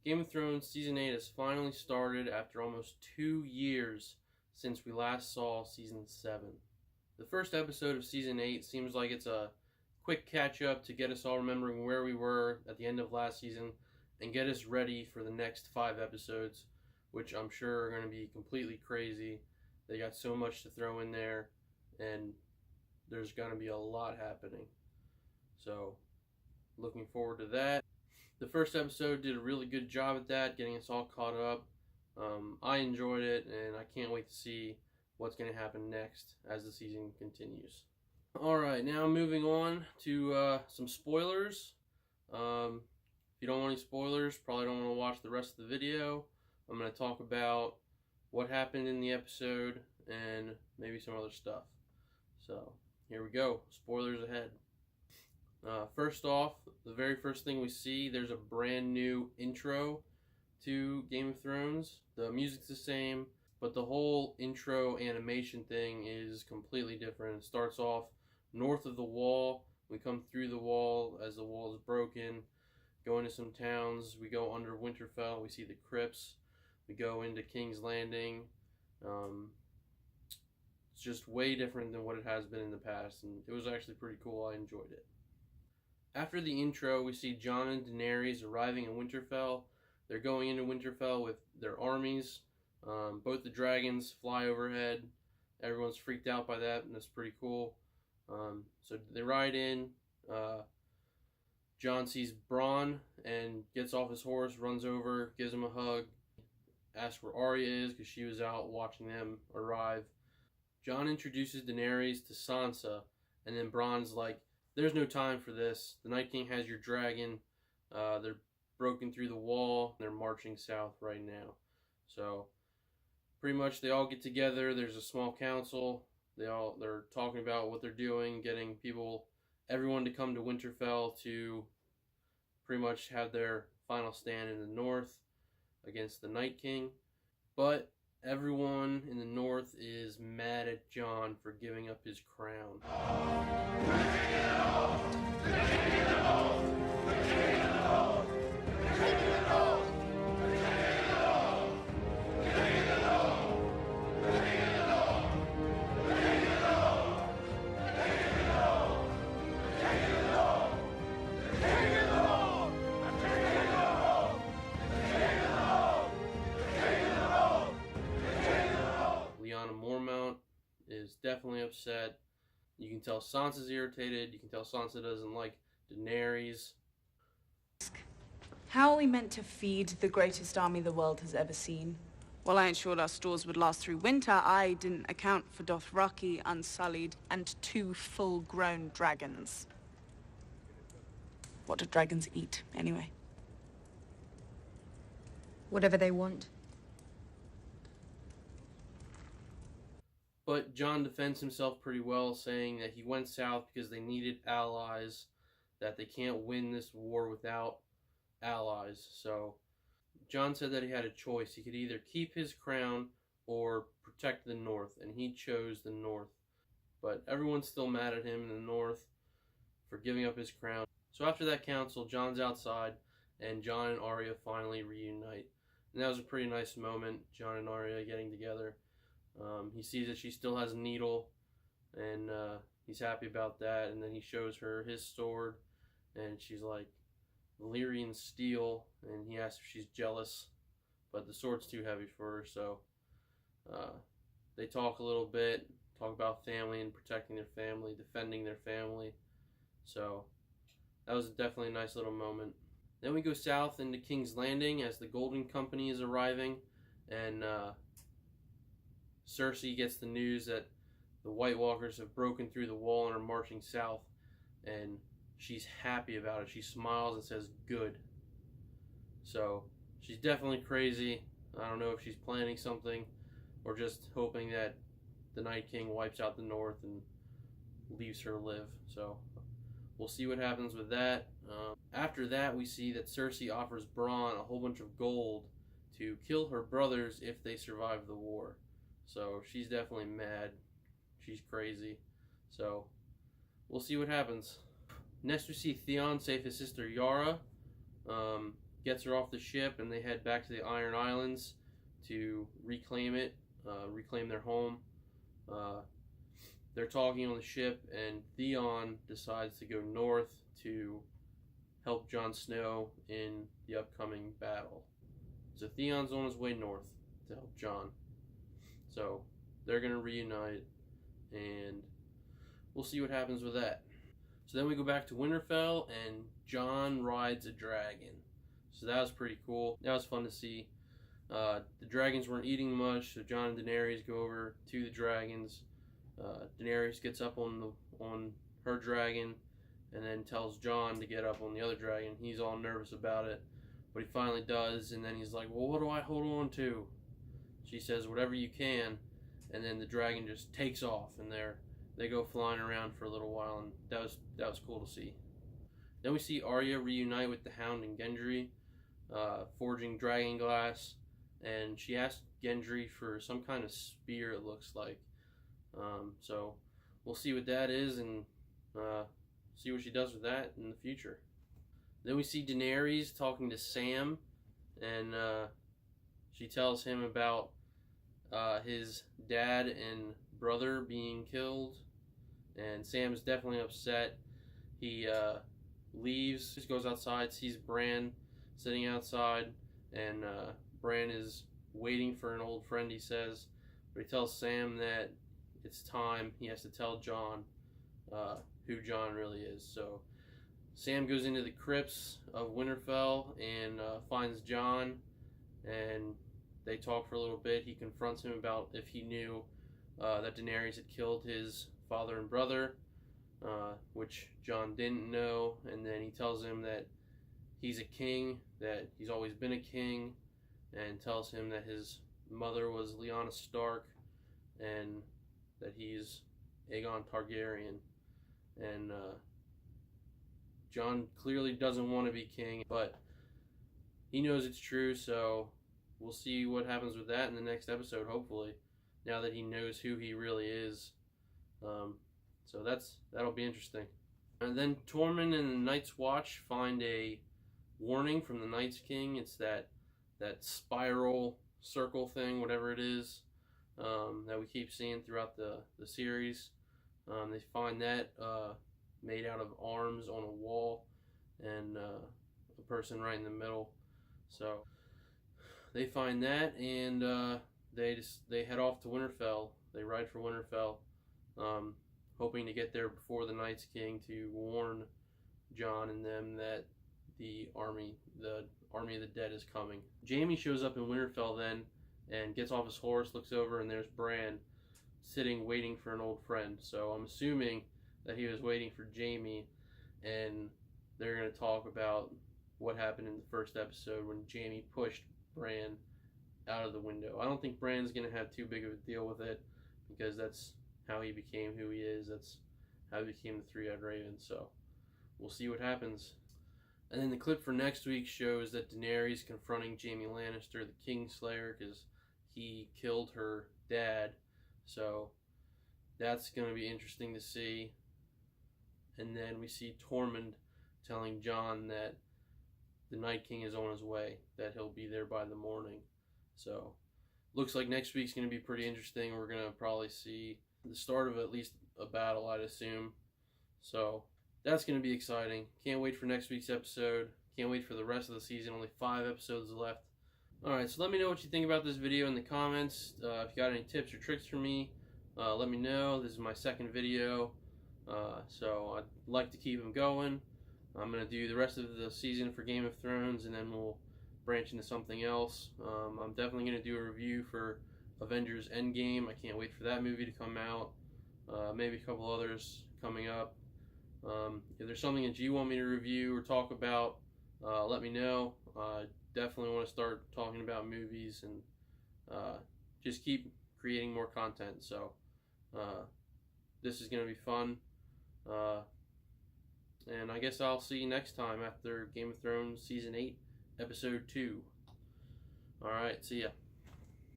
Game of Thrones Season 8 has finally started after almost 2 years since we last saw Season 7. The first episode of Season 8 seems like it's a quick catch-up to get us all remembering where we were at the end of last season and get us ready for the next 5 episodes, which I'm sure are going to be completely crazy. They got so much to throw in there, and there's going to be a lot happening. So, looking forward to that. The first episode did a really good job at that, getting us all caught up. I enjoyed it, and I can't wait to see what's going to happen next as the season continues. Alright, now moving on to some spoilers. If you don't want any spoilers, probably don't want to watch the rest of the video. I'm going to talk about what happened in the episode and maybe some other stuff. So, here we go. Spoilers ahead. First off, the very first thing we see, there's a brand new intro to Game of Thrones. The music's the same, but the whole intro animation thing is completely different. It starts off north of the wall. We come through the wall as the wall is broken, go into some towns. We go under Winterfell. We see the crypts. We go into King's Landing. It's just way different than what it has been in the past, and it was actually pretty cool. I enjoyed it. After the intro, we see Jon and Daenerys arriving in Winterfell. They're going into Winterfell with their armies. Both the dragons fly overhead. Everyone's freaked out by that, and that's pretty cool. So they ride in. Jon sees Bronn and gets off his horse, runs over, gives him a hug, asks where Arya is because she was out watching them arrive. Jon introduces Daenerys to Sansa, and then Bronn's like, "There's no time for this. The Night King has your dragon. They're broken through the wall. They're marching south right now." So pretty much they all get together. There's a small council. They're talking about what they're doing, getting everyone to come to Winterfell to pretty much have their final stand in the north against the Night King. But everyone in the north is mad at Jon for giving up his crown. Lyanna Mormont is definitely upset. You can tell Sansa's irritated. You can tell Sansa doesn't like Daenerys. How are we meant to feed the greatest army the world has ever seen? While I ensured our stores would last through winter, I didn't account for Dothraki, Unsullied, and 2 full-grown dragons. What do dragons eat, anyway? Whatever they want. But Jon defends himself pretty well, saying that he went south because they needed allies, that they can't win this war without allies. So Jon said that he had a choice. He could either keep his crown or protect the north, and he chose the north. But everyone's still mad at him in the north for giving up his crown. So after that council, Jon's outside, and Jon and Arya finally reunite. And that was a pretty nice moment, Jon and Arya getting together. He sees that she still has a needle, and he's happy about that. And then he shows her his sword, and she's like, Valyrian steel, and he asks if she's jealous, but the sword's too heavy for her. So they talk a little bit, talk about family and protecting their family, defending their family. So that was definitely a nice little moment. Then we go south into King's Landing as the Golden Company is arriving, and Cersei gets the news that the White Walkers have broken through the wall and are marching south, and she's happy about it. She smiles and says, "Good." So she's definitely crazy. I don't know if she's planning something or just hoping that the Night King wipes out the north and leaves her live. So we'll see what happens with that. After that, we see that Cersei offers Bronn a whole bunch of gold to kill her brothers if they survive the war. So she's definitely mad. She's crazy. So we'll see what happens. Next we see Theon save his sister Yara, gets her off the ship, and they head back to the Iron Islands to reclaim it, reclaim their home. They're talking on the ship, and Theon decides to go north to help Jon Snow in the upcoming battle. So Theon's on his way north to help Jon. So they're going to reunite, and we'll see what happens with that. So then we go back to Winterfell, and Jon rides a dragon. So that was pretty cool. That was fun to see. The dragons weren't eating much, so Jon and Daenerys go over to the dragons. Daenerys gets up on her dragon, and then tells Jon to get up on the other dragon. He's all nervous about it, but he finally does, and then he's like, well, what do I hold on to? She says, whatever you can, and then the dragon just takes off, and they go flying around for a little while, and that was cool to see. Then we see Arya reunite with the Hound and Gendry, forging dragon glass, and she asked Gendry for some kind of spear, it looks like. So we'll see what that is, and see what she does with that in the future. Then we see Daenerys talking to Sam, and she tells him about his dad and brother being killed, and Sam's definitely upset. He leaves, just goes outside, sees Bran sitting outside, and Bran is waiting for an old friend, he says, but he tells Sam that it's time. He has to tell Jon who Jon really is. So Sam goes into the crypts of Winterfell and finds Jon, and they talk for a little bit. He confronts him about if he knew that Daenerys had killed his father and brother, which Jon didn't know, and then he tells him that he's a king, that he's always been a king, and tells him that his mother was Lyanna Stark, and that he's Aegon Targaryen. And Jon clearly doesn't want to be king, but he knows it's true, so we'll see what happens with that in the next episode, hopefully, now that he knows who he really is. So that'll be interesting. And then Tormund and the Night's Watch find a warning from the Night's King. It's that spiral circle thing, whatever it is, that we keep seeing throughout the series. They find that made out of arms on a wall, and a person right in the middle. So they find that, and they head off to Winterfell. They ride for Winterfell, hoping to get there before the Night's King to warn Jon and them that the army of the dead is coming. Jaime shows up in Winterfell then, and gets off his horse, looks over, and there's Bran sitting waiting for an old friend. So I'm assuming that he was waiting for Jaime, and they're going to talk about what happened in the first episode when Jaime pushed Bran out of the window. I don't think Bran's going to have too big of a deal with it, because that's how he became who he is. That's how he became the Three-Eyed Raven. So we'll see what happens. And then the clip for next week shows that Daenerys confronting Jaime Lannister, the Kingslayer, because he killed her dad. So that's going to be interesting to see. And then we see Tormund telling Jon that the Night King is on his way, that he'll be there by the morning. So looks like next week's going to be pretty interesting. We're going to probably see the start of at least a battle, I'd assume. So that's going to be exciting. Can't wait for next week's episode. Can't wait for the rest of the season. Only 5 episodes left. Alright, so let me know what you think about this video in the comments. If you got any tips or tricks for me, let me know. This is my second video, so I'd like to keep them going. I'm going to do the rest of the season for Game of Thrones, and then we'll branch into something else. I'm definitely going to do a review for Avengers Endgame. I can't wait for that movie to come out. Maybe a couple others coming up. If there's something that you want me to review or talk about, let me know. Definitely want to start talking about movies, and just keep creating more content. So this is going to be fun. And I guess I'll see you next time after Game of Thrones Season 8, Episode 2. Alright, see ya.